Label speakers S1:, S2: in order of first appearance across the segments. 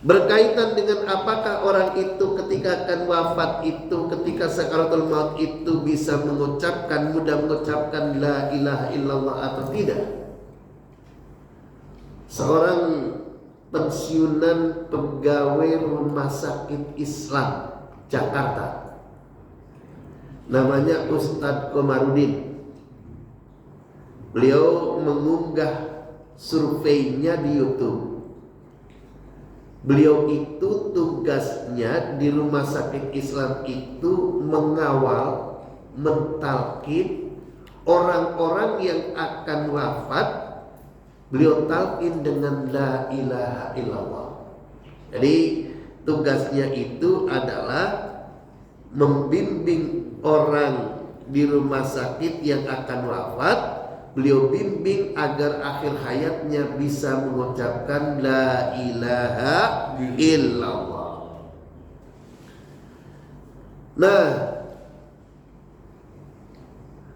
S1: Berkaitan dengan apakah orang itu ketika akan wafat itu, ketika sakaratul maut itu bisa mudah mengucapkan la ilaha illallah atau tidak. Seorang pensiunan pegawai rumah sakit Islam Jakarta, namanya Ustadz Komarudin. Beliau mengunggah surveinya di YouTube. Beliau itu tugasnya di rumah sakit Islam itu mengawal, mentalkin orang-orang yang akan wafat. Beliau talqin dengan la ilaha illallah. Jadi tugasnya itu adalah membimbing orang di rumah sakit yang akan wafat. Beliau bimbing agar akhir hayatnya bisa mengucapkan la ilaha illallah. Nah,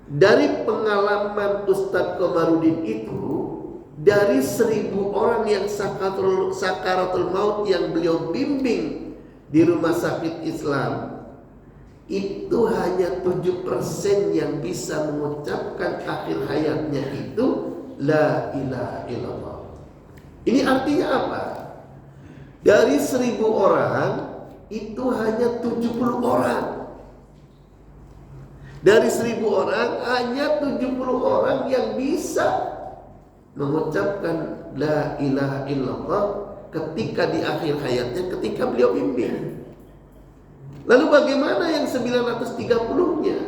S1: dari pengalaman Ustadz Komarudin itu, dari 1.000 orang yang sakaratul maut yang beliau bimbing di rumah sakit Islam, itu hanya 7% yang bisa mengucapkan akhir hayatnya itu la ilaha illallah. Ini artinya apa? Dari 1.000 orang itu hanya 70 orang. Dari 1.000 orang hanya 70 orang yang bisa mengucapkan la ilaha illallah ketika di akhir hayatnya, ketika beliau bimbing. Lalu bagaimana yang 930-nya?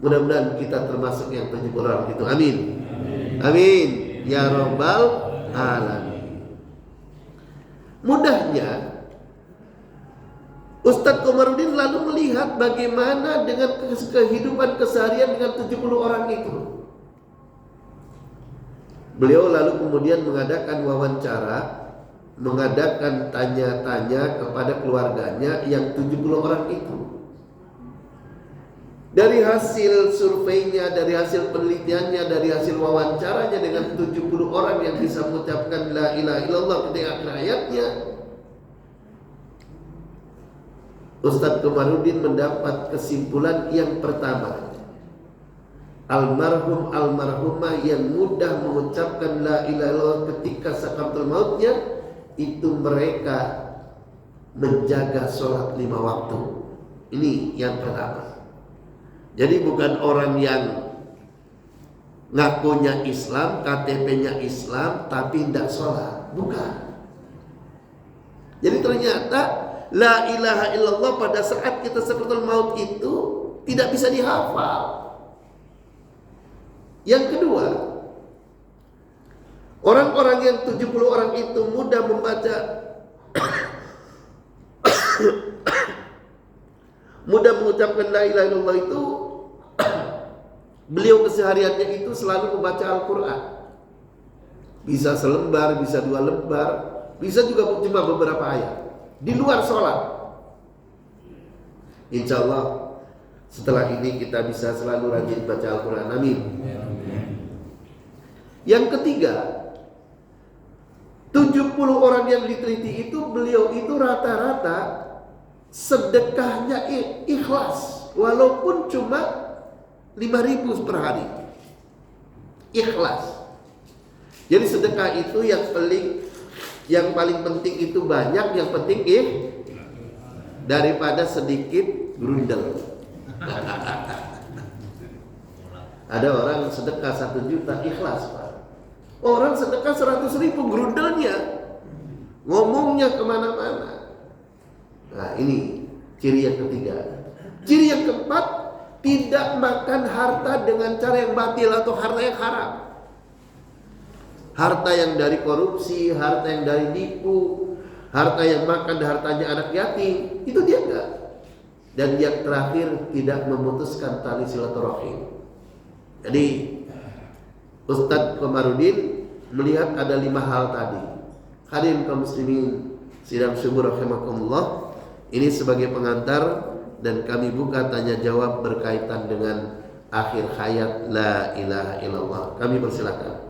S1: Mudah-mudahan kita termasuk yang 70 orang itu. Amin. Amin. Ya Rabbal Alamin. Mudahnya Ustadz Komarudin lalu melihat bagaimana dengan kehidupan keseharian dengan 70 orang itu. Beliau lalu kemudian mengadakan wawancara, mengadakan tanya-tanya kepada keluarganya yang 70 orang itu. Dari hasil surveinya, dari hasil penelitiannya, dari hasil wawancaranya dengan 70 orang yang bisa mengucapkan la ilaha illallah ketika akhir hayatnya, Ustadz Komarudin mendapat kesimpulan yang pertama, almarhum almarhumah yang mudah mengucapkan la ilaha illallah ketika sakaratul mautnya, itu mereka menjaga sholat 5 waktu. Ini yang pertama. Jadi bukan orang yang ngakunya Islam, KTP-nya Islam, tapi tidak sholat. Bukan. Jadi ternyata la ilaha illallah pada saat kita sakaratul maut itu tidak bisa dihafal. Yang kedua, orang-orang yang 70 orang itu mudah membaca mudah mengucapkan la ilaha illallah itu beliau kesehariannya itu selalu membaca Al-Quran. Bisa selembar, bisa 2 lembar, bisa juga cuma beberapa ayat di luar sholat. Insya Allah setelah ini kita bisa selalu rajin baca Al-Quran. Amin. Yang ketiga, 70 orang yang diteliti itu, beliau itu rata-rata sedekahnya ikhlas, walaupun cuma 5.000 per hari. Ikhlas. Jadi sedekah itu yang paling penting itu banyak, yang penting daripada sedikit grundel. Ada orang sedekah 1 juta ikhlas, Pak. Orang sedekah 100.000 grundelnya, ngomongnya kemana-mana. Nah, ini ciri yang ketiga. Ciri yang keempat, tidak makan harta dengan cara yang batil atau harta yang haram. Harta yang dari korupsi, harta yang dari nipu, harta yang makan hartanya anak yatim, itu dia enggak. Dan yang terakhir, tidak memutuskan tali silaturahim. Jadi Ustadz Komarudin melihat ada 5 hal tadi. Hadirin kaum muslimin sidang syukur rahimakumullah, ini sebagai pengantar dan kami buka tanya jawab berkaitan dengan akhir hayat la ilaha illallah. Kami persilakan.